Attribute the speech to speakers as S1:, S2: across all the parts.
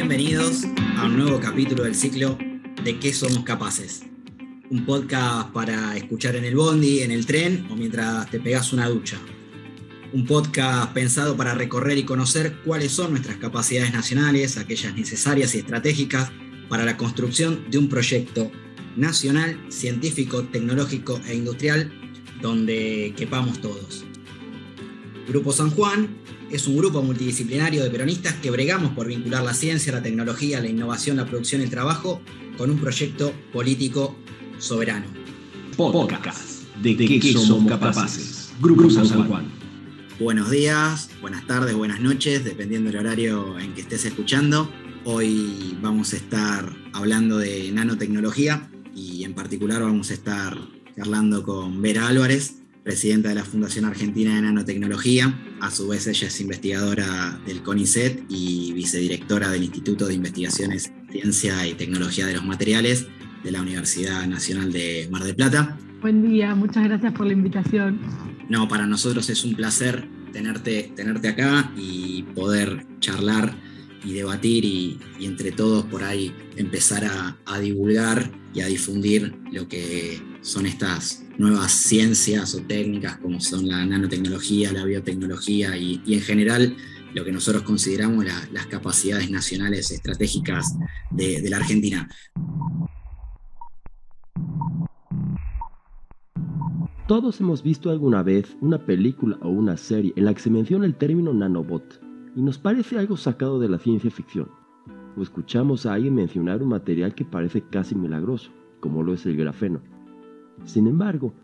S1: Bienvenidos a un nuevo capítulo del ciclo de ¿Qué somos capaces? Un podcast para escuchar en el bondi, en el tren o mientras te pegas una ducha. Un podcast pensado para recorrer y conocer cuáles son nuestras capacidades nacionales, aquellas necesarias y estratégicas para la construcción de un proyecto nacional, científico, tecnológico e industrial donde quepamos todos. Grupo San Juan es un grupo multidisciplinario de peronistas que bregamos por vincular la ciencia, la tecnología, la innovación, la producción y el trabajo con un proyecto político soberano.
S2: Podcast de ¿Qué somos capaces? Grupo San Juan.
S1: Buenos días, buenas tardes, buenas noches, dependiendo del horario en que estés escuchando. Hoy vamos a estar hablando de nanotecnología y en particular vamos a estar charlando con Vera Álvarez, presidenta de la Fundación Argentina de Nanotecnología. A su vez ella es investigadora del CONICET y vicedirectora del Instituto de Investigaciones, Ciencia y Tecnología de los Materiales de la Universidad Nacional de Mar del Plata.
S3: Buen día, muchas gracias por la invitación.
S1: No, para nosotros es un placer tenerte acá y poder charlar y debatir y entre todos por ahí empezar a divulgar y a difundir lo que son estas nuevas ciencias o técnicas como son la nanotecnología, la biotecnología y en general lo que nosotros consideramos las capacidades nacionales estratégicas de la Argentina.
S2: Todos hemos visto alguna vez una película o una serie en la que se menciona el término nanobot y nos parece algo sacado de la ciencia ficción. O escuchamos a alguien mencionar un material que parece casi milagroso, como lo es el grafeno. Sin embargo,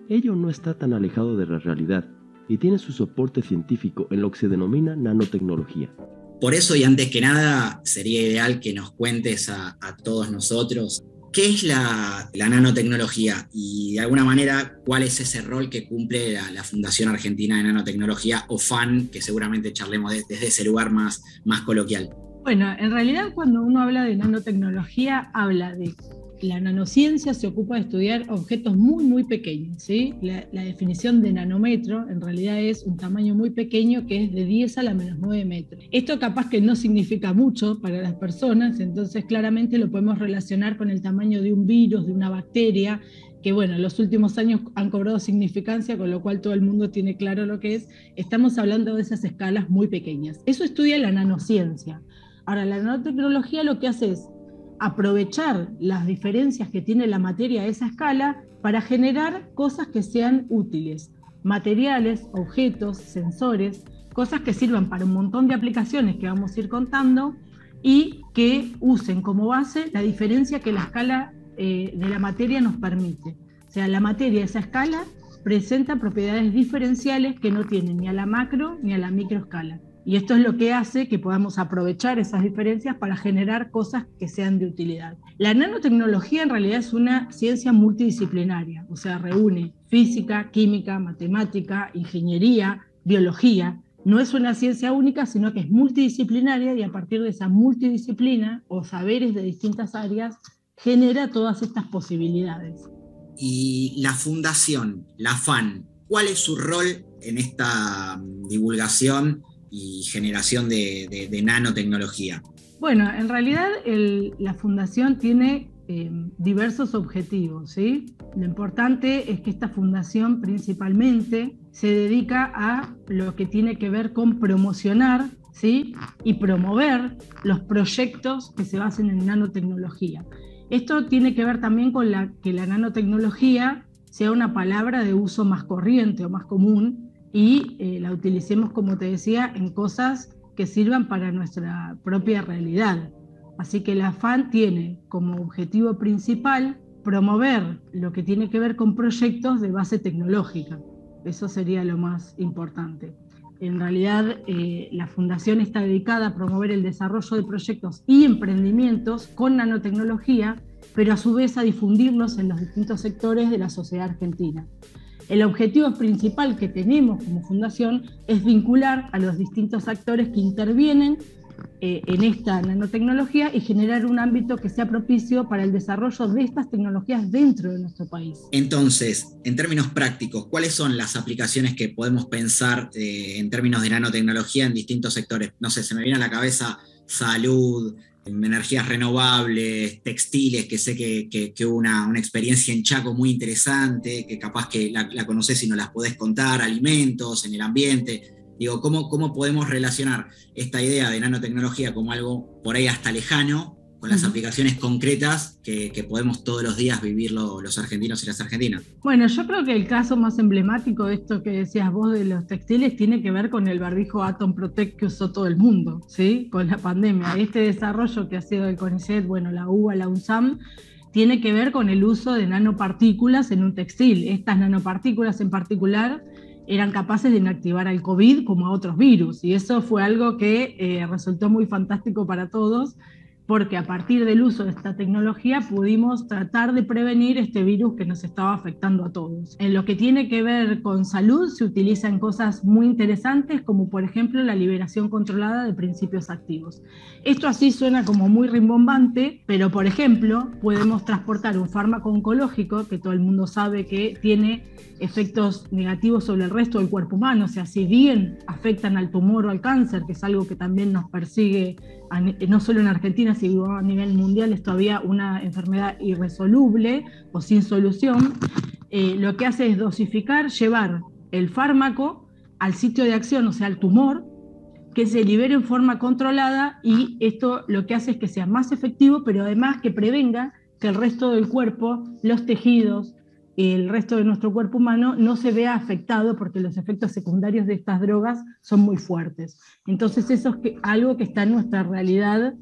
S2: ello no está tan alejado de la realidad y tiene su soporte científico en lo que se denomina nanotecnología.
S1: Por eso, y antes que nada, sería ideal que nos cuentes a todos nosotros qué es la nanotecnología y de alguna manera cuál es ese rol que cumple la Fundación Argentina de Nanotecnología o FAN, que seguramente charlemos desde ese lugar más coloquial.
S3: Bueno, en realidad cuando uno habla de nanotecnología, habla de la nanociencia se ocupa de estudiar objetos muy pequeños, ¿sí? La definición de nanómetro en realidad es un tamaño muy pequeño que es de 10 a la menos 9 metros. Esto capaz que no significa mucho para las personas, entonces claramente lo podemos relacionar con el tamaño de un virus, de una bacteria, que bueno, en los últimos años han cobrado significancia, con lo cual todo el mundo tiene claro lo que es. Estamos hablando de esas escalas muy pequeñas. Eso estudia la nanociencia. Ahora, la nanotecnología lo que hace es aprovechar las diferencias que tiene la materia a esa escala para generar cosas que sean útiles, materiales, objetos, sensores, cosas que sirvan para un montón de aplicaciones que vamos a ir contando y que usen como base la diferencia que la escala de la materia nos permite. O sea, la materia a esa escala presenta propiedades diferenciales que no tienen ni a la macro ni a la microescala. Y esto es lo que hace que podamos aprovechar esas diferencias para generar cosas que sean de utilidad. La nanotecnología en realidad es una ciencia multidisciplinaria, o sea, reúne física, química, matemática, ingeniería, biología. No es una ciencia única, sino que es multidisciplinaria y a partir de esa multidisciplina o saberes de distintas áreas genera todas estas posibilidades.
S1: Y la fundación, la FAN, ¿cuál es su rol en esta divulgación y generación de nanotecnología?
S3: Bueno, en realidad la fundación tiene diversos objetivos, ¿sí? Lo importante es que esta fundación principalmente se dedica a lo que tiene que ver con promocionar, ¿sí? Y promover los proyectos que se basen en nanotecnología. Esto tiene que ver también con que la nanotecnología sea una palabra de uso más corriente o más común, y la utilicemos, como te decía, en cosas que sirvan para nuestra propia realidad. Así que la FAN tiene como objetivo principal promover lo que tiene que ver con proyectos de base tecnológica. Eso sería lo más importante. En realidad, la Fundación está dedicada a promover el desarrollo de proyectos y emprendimientos con nanotecnología, pero a su vez a difundirlos en los distintos sectores de la sociedad argentina. El objetivo principal que tenemos como fundación es vincular a los distintos actores que intervienen en esta nanotecnología y generar un ámbito que sea propicio para el desarrollo de estas tecnologías dentro de nuestro país.
S1: Entonces, en términos prácticos, ¿cuáles son las aplicaciones que podemos pensar en términos de nanotecnología en distintos sectores? No sé, se me viene a la cabeza salud, energías renovables, textiles, que sé que hubo una experiencia en Chaco muy interesante, que capaz que la conocés y no las podés contar, alimentos, en el ambiente. Digo, ¿cómo podemos relacionar esta idea de nanotecnología como algo por ahí hasta lejano con las aplicaciones concretas que podemos todos los días vivir los argentinos y las argentinas?
S3: Bueno, yo creo que el caso más emblemático de esto que decías vos de los textiles tiene que ver con el barbijo Atom Protect que usó todo el mundo, ¿sí? Con la pandemia. Este desarrollo que ha sido el CONICET, bueno, la UBA, la UNSAM, tiene que ver con el uso de nanopartículas en un textil. Estas nanopartículas en particular eran capaces de inactivar al COVID como a otros virus, y eso fue algo que resultó muy fantástico para todos, porque a partir del uso de esta tecnología pudimos tratar de prevenir este virus que nos estaba afectando a todos. En lo que tiene que ver con salud se utilizan cosas muy interesantes, como por ejemplo la liberación controlada de principios activos. Esto así suena como muy rimbombante, pero por ejemplo podemos transportar un fármaco oncológico que todo el mundo sabe que tiene efectos negativos sobre el resto del cuerpo humano, o sea, si bien afectan al tumor o al cáncer, que es algo que también nos persigue no solo en Argentina, sino a nivel mundial, es todavía una enfermedad irresoluble o sin solución, lo que hace es dosificar, llevar el fármaco al sitio de acción, o sea, al tumor, que se libere en forma controlada, y esto lo que hace es que sea más efectivo, pero además que prevenga que el resto del cuerpo, los tejidos, el resto de nuestro cuerpo humano no se vea afectado, porque los efectos secundarios de estas drogas son muy fuertes. Entonces eso es algo que está en nuestra realidad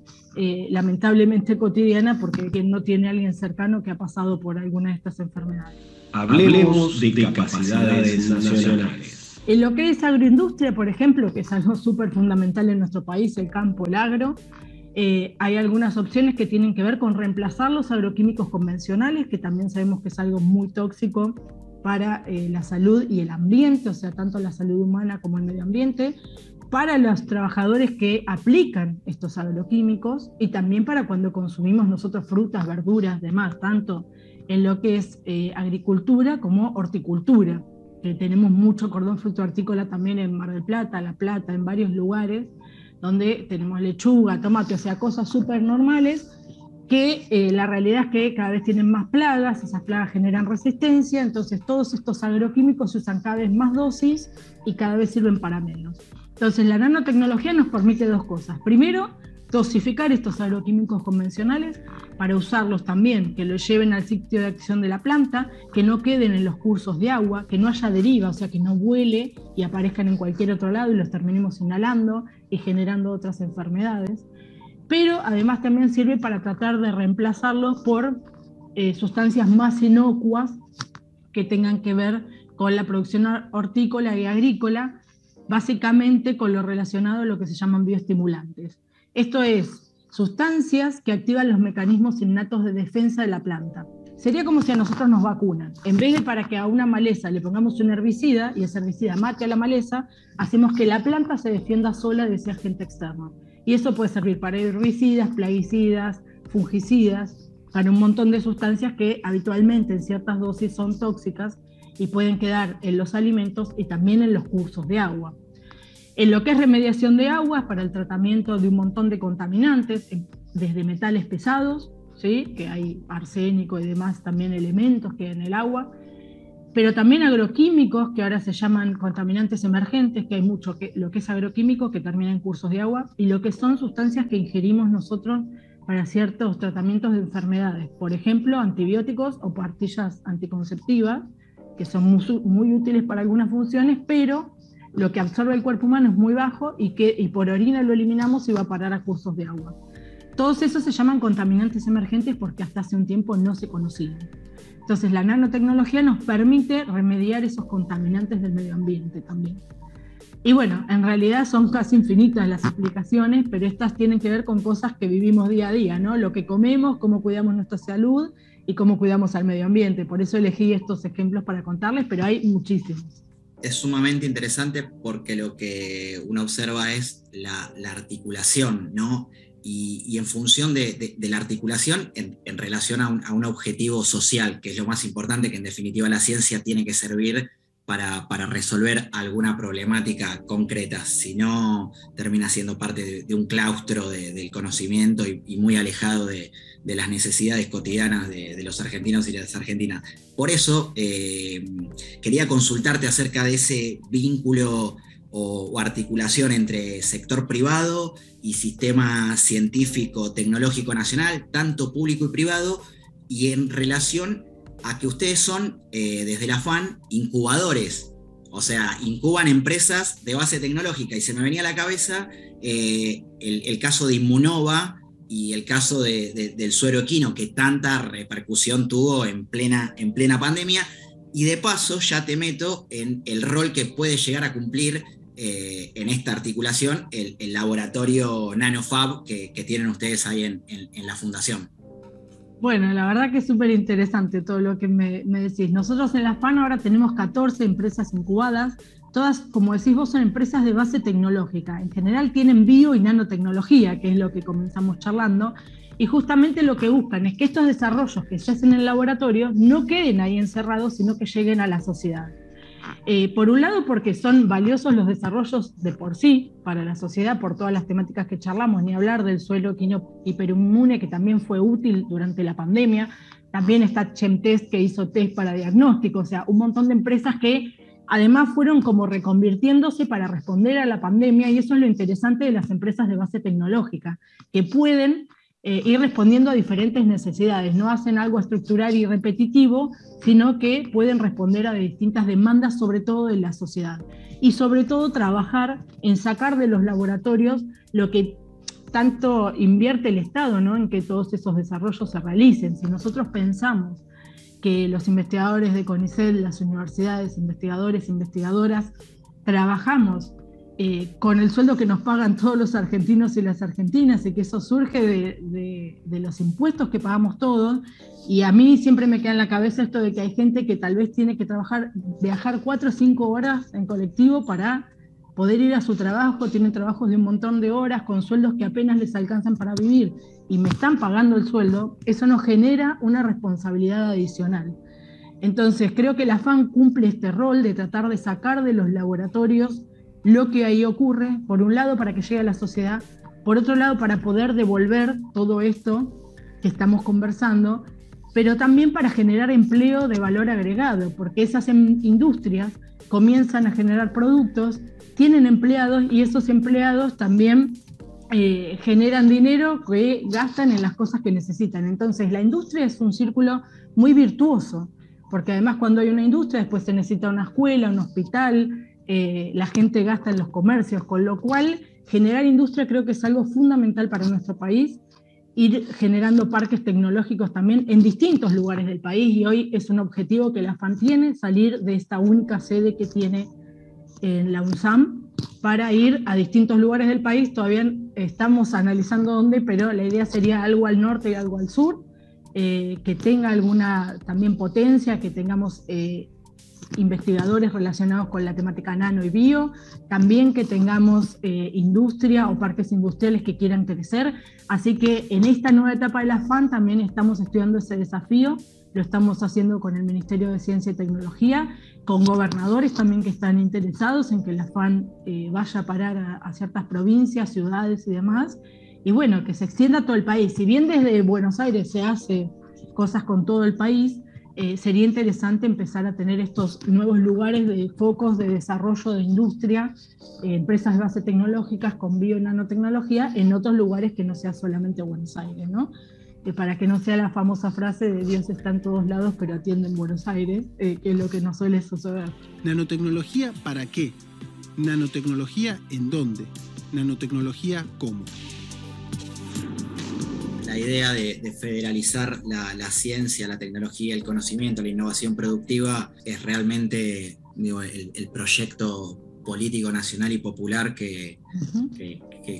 S3: lamentablemente cotidiana, porque quien no tiene a alguien cercano que ha pasado por alguna de estas enfermedades.
S2: Hablemos de capacidades nacionales.
S3: En lo que es agroindustria, por ejemplo, que es algo súper fundamental en nuestro país, el campo, el agro, hay algunas opciones que tienen que ver con reemplazar los agroquímicos convencionales, que también sabemos que es algo muy tóxico para la salud y el ambiente, o sea, tanto la salud humana como el medio ambiente, para los trabajadores que aplican estos agroquímicos, y también para cuando consumimos nosotros frutas, verduras, demás, tanto en lo que es agricultura como horticultura. Tenemos mucho cordón fruto-hortícola también en Mar del Plata, La Plata, en varios lugares, donde tenemos lechuga, tomate, o sea, cosas súper normales, que la realidad es que cada vez tienen más plagas, esas plagas generan resistencia, entonces todos estos agroquímicos se usan cada vez más dosis y cada vez sirven para menos. Entonces la nanotecnología nos permite dos cosas. Primero, dosificar estos agroquímicos convencionales para usarlos también, que los lleven al sitio de acción de la planta, que no queden en los cursos de agua, que no haya deriva, o sea, que no vuele y aparezcan en cualquier otro lado y los terminemos inhalando y generando otras enfermedades. Pero además también sirve para tratar de reemplazarlos por sustancias más inocuas que tengan que ver con la producción hortícola y agrícola, básicamente con lo relacionado a lo que se llaman bioestimulantes. Esto es, sustancias que activan los mecanismos innatos de defensa de la planta. Sería como si a nosotros nos vacunan. En vez de para que a una maleza le pongamos un herbicida y ese herbicida mate a la maleza, hacemos que la planta se defienda sola de ese agente externo. Y eso puede servir para herbicidas, plaguicidas, fungicidas, para un montón de sustancias que habitualmente en ciertas dosis son tóxicas y pueden quedar en los alimentos y también en los cursos de agua. En lo que es remediación de aguas, para el tratamiento de un montón de contaminantes, desde metales pesados, ¿sí? Que hay arsénico y demás también elementos que hay en el agua, pero también agroquímicos, que ahora se llaman contaminantes emergentes, que hay mucho lo que es agroquímico que termina en cursos de agua, y lo que son sustancias que ingerimos nosotros para ciertos tratamientos de enfermedades, por ejemplo, antibióticos o pastillas anticonceptivas, que son muy útiles para algunas funciones, pero lo que absorbe el cuerpo humano es muy bajo y por orina lo eliminamos y va a parar a cursos de agua. Todos esos se llaman contaminantes emergentes porque hasta hace un tiempo no se conocían. Entonces la nanotecnología nos permite remediar esos contaminantes del medio ambiente también. Y bueno, en realidad son casi infinitas las aplicaciones, pero estas tienen que ver con cosas que vivimos día a día, ¿no? Lo que comemos, cómo cuidamos nuestra salud y cómo cuidamos al medio ambiente. Por eso elegí estos ejemplos para contarles, pero hay muchísimos.
S1: Es sumamente interesante porque lo que uno observa es la articulación, ¿no? Y en función de la articulación en relación a un objetivo social, que es lo más importante, que en definitiva la ciencia tiene que servir para resolver alguna problemática concreta, sino termina siendo parte de un claustro del conocimiento y muy alejado de las necesidades cotidianas de los argentinos y las argentinas. Por eso quería consultarte acerca de ese vínculo o articulación entre sector privado y sistema científico tecnológico nacional, tanto público y privado, y en relación a que ustedes son, desde la FAN, incubadores, o sea, incuban empresas de base tecnológica, y se me venía a la cabeza el caso de Immunova y el caso del suero equino, que tanta repercusión tuvo en plena pandemia, y de paso ya te meto en el rol que puede llegar a cumplir en esta articulación el laboratorio NanoFab que tienen ustedes ahí en la fundación.
S3: Bueno, la verdad que es súper interesante todo lo que me decís. Nosotros en la FAN ahora tenemos 14 empresas incubadas, todas, como decís vos, son empresas de base tecnológica. En general tienen bio y nanotecnología, que es lo que comenzamos charlando, y justamente lo que buscan es que estos desarrollos que se hacen en el laboratorio no queden ahí encerrados, sino que lleguen a la sociedad. Por un lado, porque son valiosos los desarrollos de por sí para la sociedad, por todas las temáticas que charlamos, ni hablar del suelo equino hiperinmune, que también fue útil durante la pandemia. También está Chemtest, que hizo test para diagnóstico, o sea, un montón de empresas que además fueron como reconvirtiéndose para responder a la pandemia, y eso es lo interesante de las empresas de base tecnológica, que pueden ir respondiendo a diferentes necesidades, no hacen algo estructural y repetitivo, sino que pueden responder a distintas demandas, sobre todo de la sociedad, y sobre todo trabajar en sacar de los laboratorios lo que tanto invierte el Estado, ¿no?, en que todos esos desarrollos se realicen. Si nosotros pensamos que los investigadores de CONICET, las universidades, investigadores, investigadoras, trabajamos con el sueldo que nos pagan todos los argentinos y las argentinas, y que eso surge de los impuestos que pagamos todos, y a mí siempre me queda en la cabeza esto de que hay gente que tal vez tiene que viajar 4 o 5 horas en colectivo para poder ir a su trabajo, tienen trabajos de un montón de horas con sueldos que apenas les alcanzan para vivir, y me están pagando el sueldo. Eso nos genera una responsabilidad adicional. Entonces creo que la FAN cumple este rol de tratar de sacar de los laboratorios lo que ahí ocurre, por un lado para que llegue a la sociedad, por otro lado para poder devolver todo esto que estamos conversando, pero también para generar empleo de valor agregado, porque esas industrias comienzan a generar productos, tienen empleados, y esos empleados también generan dinero que gastan en las cosas que necesitan. Entonces la industria es un círculo muy virtuoso, porque además cuando hay una industria después se necesita una escuela, un hospital, la gente gasta en los comercios, con lo cual generar industria creo que es algo fundamental para nuestro país, ir generando parques tecnológicos también en distintos lugares del país, y hoy es un objetivo que la FAN tiene, salir de esta única sede que tiene en la UNSAM para ir a distintos lugares del país. Todavía estamos analizando dónde, pero la idea sería algo al norte y algo al sur, que tenga alguna también potencia, que tengamos investigadores relacionados con la temática nano y bio, también que tengamos industria o parques industriales que quieran crecer. Así que en esta nueva etapa de la FAN también estamos estudiando ese desafío, lo estamos haciendo con el Ministerio de Ciencia y Tecnología, con gobernadores también que están interesados en que la FAN vaya a parar a ciertas provincias, ciudades y demás, y bueno, que se extienda a todo el país. Si bien desde Buenos Aires se hace cosas con todo el país, sería interesante empezar a tener estos nuevos lugares de focos de desarrollo de industria, empresas de base tecnológicas con bio y nanotecnología en otros lugares que no sea solamente Buenos Aires, ¿no? Para que no sea la famosa frase de Dios está en todos lados pero atiende en Buenos Aires, que es lo que nos suele suceder.
S4: ¿Nanotecnología para qué? ¿Nanotecnología en dónde? ¿Nanotecnología cómo?
S1: La idea de federalizar la ciencia, la tecnología, el conocimiento, la innovación productiva es realmente, digo, el proyecto político nacional y popular que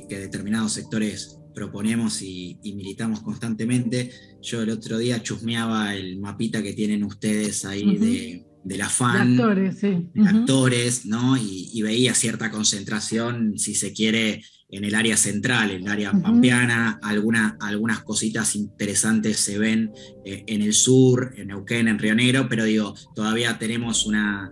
S1: determinados sectores proponemos y militamos constantemente. Yo el otro día chusmeaba el mapita que tienen ustedes ahí de la FAN,
S3: de actores, sí.
S1: de actores, ¿no? Y veía cierta concentración, si se quiere, en el área central, en el área pampeana. Algunas cositas interesantes se ven en el sur, en Neuquén, en Río Negro, pero digo, todavía tenemos una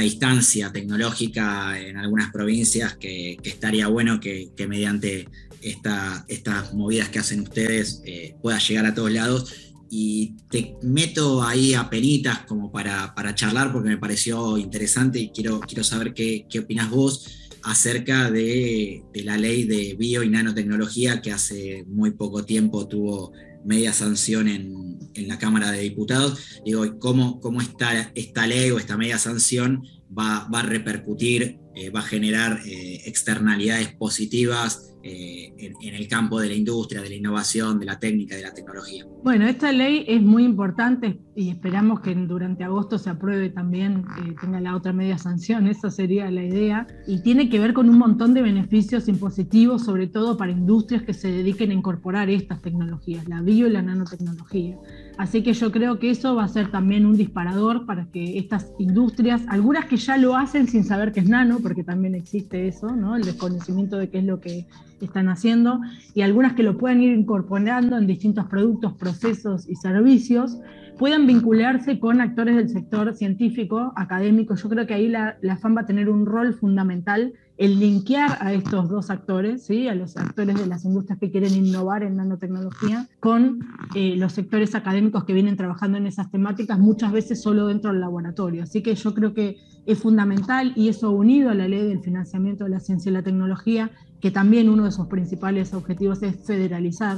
S1: distancia tecnológica en algunas provincias que estaría bueno que mediante estas movidas que hacen ustedes pueda llegar a todos lados. Y te meto ahí a penitas como para charlar, porque me pareció interesante y quiero saber qué opinás vos acerca de la ley de bio y nanotecnología, que hace muy poco tiempo tuvo media sanción en la Cámara de Diputados. Digo, ¿cómo esta ley o esta media sanción va a repercutir, va a generar externalidades positivas en el campo de la industria, de la innovación, de la técnica, de la tecnología?
S3: Bueno, esta ley es muy importante y esperamos que durante agosto se apruebe también, tenga la otra media sanción, esa sería la idea, y tiene que ver con un montón de beneficios impositivos, sobre todo para industrias que se dediquen a incorporar estas tecnologías, la bio y la nanotecnología. Así que yo creo que eso va a ser también un disparador para que estas industrias, algunas que ya lo hacen sin saber qué es nano, porque también existe eso, ¿no? El desconocimiento de qué es lo que están haciendo, y algunas que lo puedan ir incorporando en distintos productos, procesos y servicios, puedan vincularse con actores del sector científico, académico. Yo creo que ahí la FAN va a tener un rol fundamental el linkear a estos dos actores, ¿sí? A los actores de las industrias que quieren innovar en nanotecnología, con los sectores académicos que vienen trabajando en esas temáticas, muchas veces solo dentro del laboratorio. Así que yo creo que es fundamental, y eso unido a la ley del financiamiento de la ciencia y la tecnología, que también uno de sus principales objetivos es federalizar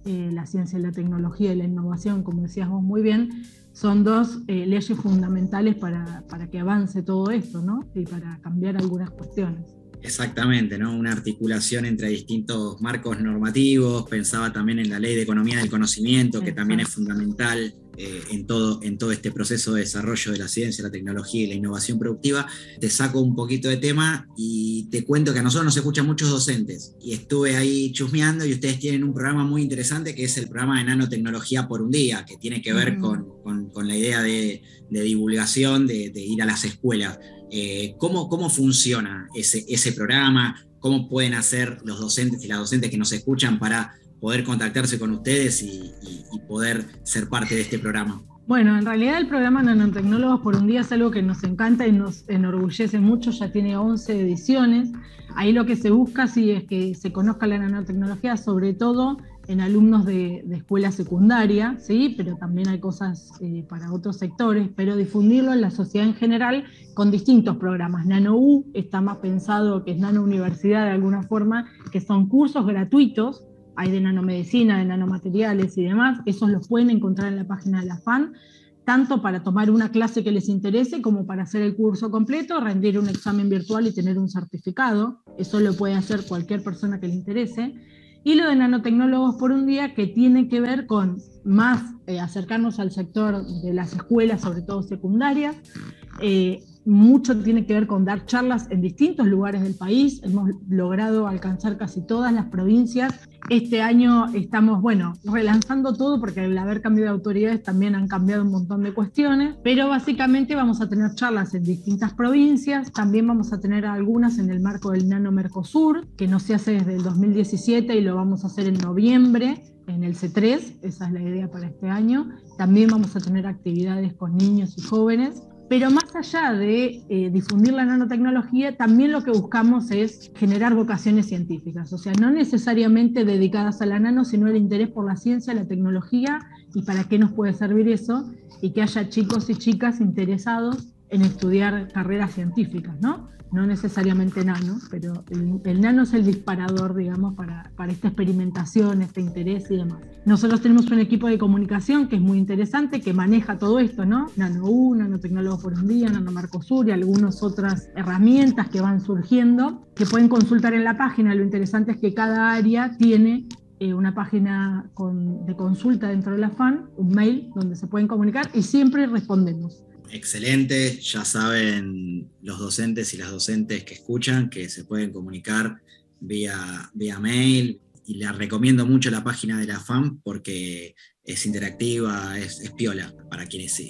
S3: la ciencia y la tecnología y la innovación, como decías vos muy bien, son dos leyes fundamentales para que avance todo esto, ¿no? Y para cambiar algunas cuestiones.
S1: Exactamente, ¿no? Una articulación entre distintos marcos normativos. Pensaba también en la Ley de Economía del Conocimiento, que también es fundamental en todo este proceso de desarrollo de la ciencia, la tecnología y la innovación productiva. Te saco un poquito de tema y te cuento que a nosotros nos escuchan muchos docentes, y estuve ahí chusmeando, y ustedes tienen un programa muy interesante que es el programa de nanotecnología por un día, que tiene que ver con la idea de divulgación, de ir a las escuelas. ¿Cómo funciona ese programa? ¿Cómo pueden hacer los docentes y las docentes que nos escuchan para poder contactarse con ustedes y poder ser parte de este programa?
S3: Bueno, en realidad el programa Nanotecnólogos por un Día es algo que nos encanta y nos enorgullece mucho, ya tiene 11 ediciones. Ahí lo que se busca sí es que se conozca la nanotecnología, sobre todo en alumnos de escuela secundaria, ¿sí? Pero también hay cosas para otros sectores, pero difundirlo en la sociedad en general con distintos programas. NanoU está más pensado, que es Nano Universidad de alguna forma, que son cursos gratuitos, hay de nanomedicina, de nanomateriales y demás, esos los pueden encontrar en la página de la FAN, tanto para tomar una clase que les interese como para hacer el curso completo, rendir un examen virtual y tener un certificado. Eso lo puede hacer cualquier persona que le interese. Y lo de Nanotecnólogos por un Día, que tiene que ver con más acercarnos al sector de las escuelas, sobre todo secundarias. Mucho tiene que ver con dar charlas en distintos lugares del país. Hemos logrado alcanzar casi todas las provincias. Este año estamos, relanzando todo, porque al haber cambio de autoridades también han cambiado un montón de cuestiones, pero básicamente vamos a tener charlas en distintas provincias. También vamos a tener algunas en el marco del Nano Mercosur, que no se hace desde el 2017 y lo vamos a hacer en noviembre en el C3, esa es la idea para este año. También vamos a tener actividades con niños y jóvenes. Pero más allá de difundir la nanotecnología, también lo que buscamos es generar vocaciones científicas, o sea, no necesariamente dedicadas a la nano, sino el interés por la ciencia, la tecnología y para qué nos puede servir eso, y que haya chicos y chicas interesados en estudiar carreras científicas, ¿no? No necesariamente nano, pero el nano es el disparador, digamos, para esta experimentación, este interés y demás. Nosotros tenemos un equipo de comunicación que es muy interesante, que maneja todo esto, ¿no? NanoU, Nanotecnólogos por un Día, Nano Mercosur y algunas otras herramientas que van surgiendo, que pueden consultar en la página. Lo interesante es que cada área tiene una página de consulta dentro de la FAN, un mail donde se pueden comunicar y siempre respondemos.
S1: Excelente, ya saben los docentes y las docentes que escuchan que se pueden comunicar vía mail, y la recomiendo mucho la página de la FAM porque es interactiva, es piola para quienes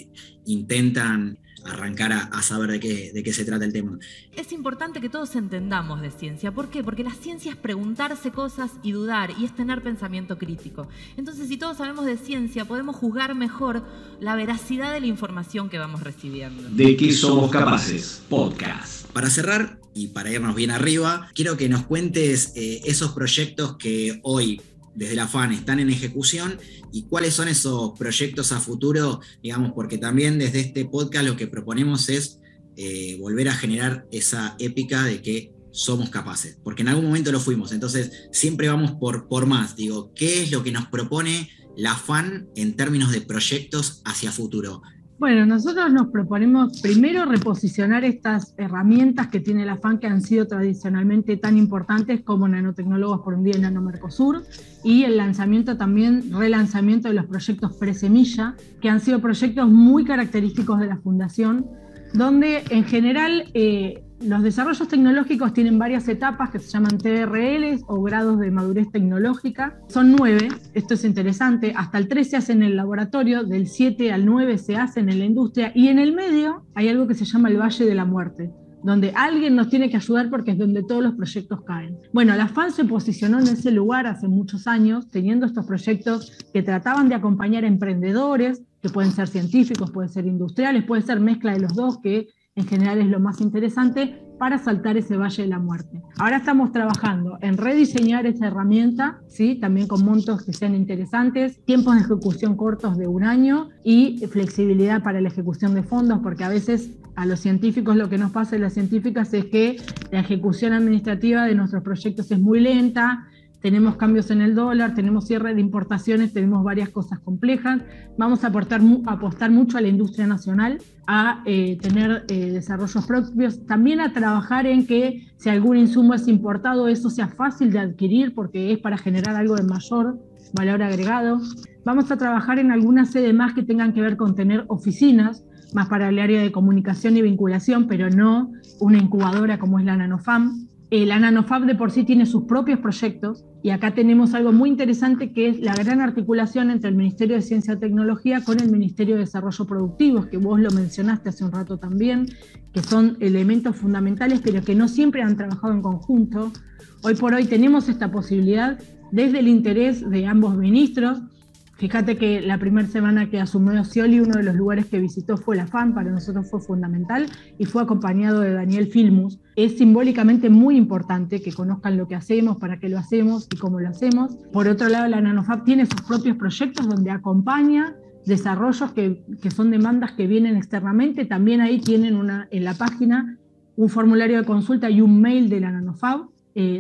S1: intentan arrancar a saber de qué se trata el tema.
S5: Es importante que todos entendamos de ciencia. ¿Por qué? Porque la ciencia es preguntarse cosas y dudar, y es tener pensamiento crítico. Entonces, si todos sabemos de ciencia, podemos juzgar mejor la veracidad de la información que vamos recibiendo.
S6: ¿De qué somos capaces? Podcast.
S1: Para cerrar, y para irnos bien arriba, quiero que nos cuentes esos proyectos que hoy desde la FAN están en ejecución y cuáles son esos proyectos a futuro, digamos, porque también desde este podcast lo que proponemos es volver a generar esa épica de que somos capaces, porque en algún momento lo fuimos, entonces siempre vamos por más. Digo, ¿qué es lo que nos propone la FAN en términos de proyectos hacia futuro?
S3: Bueno, nosotros nos proponemos primero reposicionar estas herramientas que tiene la FAN que han sido tradicionalmente tan importantes como Nanotecnólogos por un Día y Nanomercosur, y el lanzamiento también, relanzamiento de los proyectos Presemilla, que han sido proyectos muy característicos de la Fundación, donde en general los desarrollos tecnológicos tienen varias etapas que se llaman TRLs o grados de madurez tecnológica. Son 9, esto es interesante, hasta el 3 se hace en el laboratorio, del 7 al 9 se hace en la industria, y en el medio hay algo que se llama el Valle de la Muerte, donde alguien nos tiene que ayudar porque es donde todos los proyectos caen. Bueno, la FAN se posicionó en ese lugar hace muchos años, teniendo estos proyectos que trataban de acompañar a emprendedores, que pueden ser científicos, pueden ser industriales, puede ser mezcla de los dos, que en general es lo más interesante, para saltar ese Valle de la Muerte. Ahora estamos trabajando en rediseñar esta herramienta, ¿sí? También con montos que sean interesantes, tiempos de ejecución cortos de 1 año y flexibilidad para la ejecución de fondos, porque a veces a los científicos lo que nos pasa, a las científicas, es que la ejecución administrativa de nuestros proyectos es muy lenta, tenemos cambios en el dólar, tenemos cierre de importaciones, tenemos varias cosas complejas. Vamos a apostar mucho a la industria nacional, a tener desarrollos propios, también a trabajar en que si algún insumo es importado, eso sea fácil de adquirir porque es para generar algo de mayor valor agregado. Vamos a trabajar en algunas sedes más que tengan que ver con tener oficinas, más para el área de comunicación y vinculación, pero no una incubadora como es la NanoFAM. La NanoFab de por sí tiene sus propios proyectos, y acá tenemos algo muy interesante que es la gran articulación entre el Ministerio de Ciencia y Tecnología con el Ministerio de Desarrollo Productivo, que vos lo mencionaste hace un rato también, que son elementos fundamentales, pero que no siempre han trabajado en conjunto. Hoy por hoy tenemos esta posibilidad desde el interés de ambos ministros. Fíjate que la primera semana que asumió Scioli, uno de los lugares que visitó fue la FAN, para nosotros fue fundamental, y fue acompañado de Daniel Filmus. Es simbólicamente muy importante que conozcan lo que hacemos, para qué lo hacemos y cómo lo hacemos. Por otro lado, la NanoFab tiene sus propios proyectos donde acompaña desarrollos que son demandas que vienen externamente. También ahí tienen en la página un formulario de consulta y un mail de la NanoFab,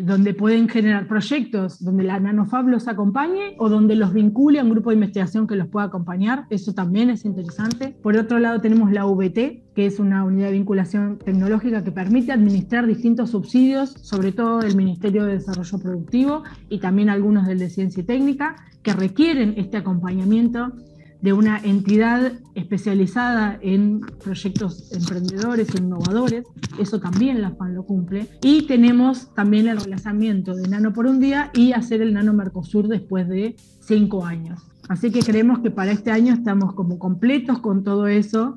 S3: donde pueden generar proyectos donde la NanoFab los acompañe o donde los vincule a un grupo de investigación que los pueda acompañar. Eso también es interesante. Por otro lado tenemos la VT, que es una unidad de vinculación tecnológica que permite administrar distintos subsidios, sobre todo del Ministerio de Desarrollo Productivo y también algunos del de Ciencia y Técnica, que requieren este acompañamiento de una entidad especializada en proyectos emprendedores e innovadores. Eso también la FAN lo cumple. Y tenemos también el relanzamiento de Nano por un Día y hacer el Nanomercosur después de 5 años. Así que creemos que para este año estamos como completos con todo eso,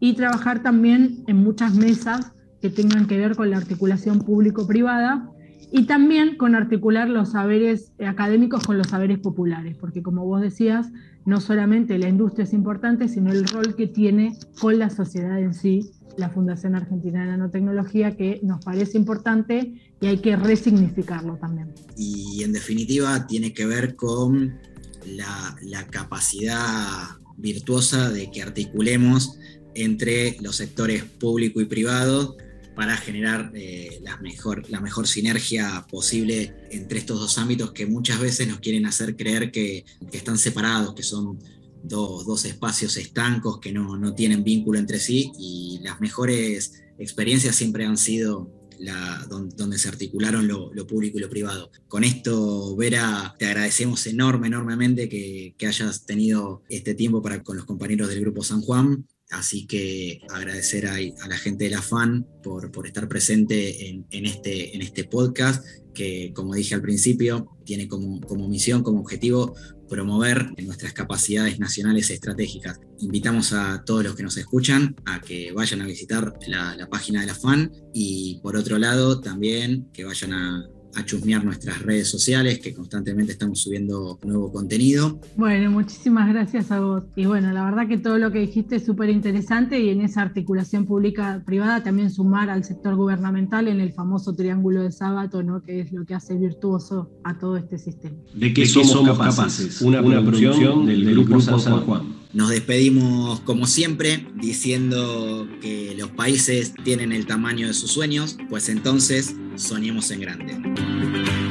S3: y trabajar también en muchas mesas que tengan que ver con la articulación público-privada, y también con articular los saberes académicos con los saberes populares, porque como vos decías, no solamente la industria es importante, sino el rol que tiene con la sociedad en sí, la Fundación Argentina de Nanotecnología, que nos parece importante y hay que resignificarlo también.
S1: Y en definitiva tiene que ver con la capacidad virtuosa de que articulemos entre los sectores público y privado para generar la mejor sinergia posible entre estos dos ámbitos que muchas veces nos quieren hacer creer que están separados, que son dos espacios estancos que no tienen vínculo entre sí, y las mejores experiencias siempre han sido donde se articularon lo público y lo privado. Con esto, Vera, te agradecemos enormemente que hayas tenido este tiempo con los compañeros del Grupo San Juan. Así que agradecer a la gente de la FAN por estar presente en este podcast, que, como dije al principio, tiene como misión, como objetivo, promover nuestras capacidades nacionales estratégicas. Invitamos a todos los que nos escuchan a que vayan a visitar la página de la FAN, y por otro lado también que vayan a chusmear nuestras redes sociales, que constantemente estamos subiendo nuevo contenido.
S3: Bueno, muchísimas gracias a vos. Y bueno, la verdad que todo lo que dijiste es súper interesante, y en esa articulación pública-privada también sumar al sector gubernamental en el famoso triángulo de Sábato, ¿no? Que es lo que hace virtuoso a todo este sistema.
S6: ¿De qué somos capaces? Una producción del Grupo San Juan.
S1: Nos despedimos como siempre diciendo que los países tienen el tamaño de sus sueños, pues entonces soñemos en grande.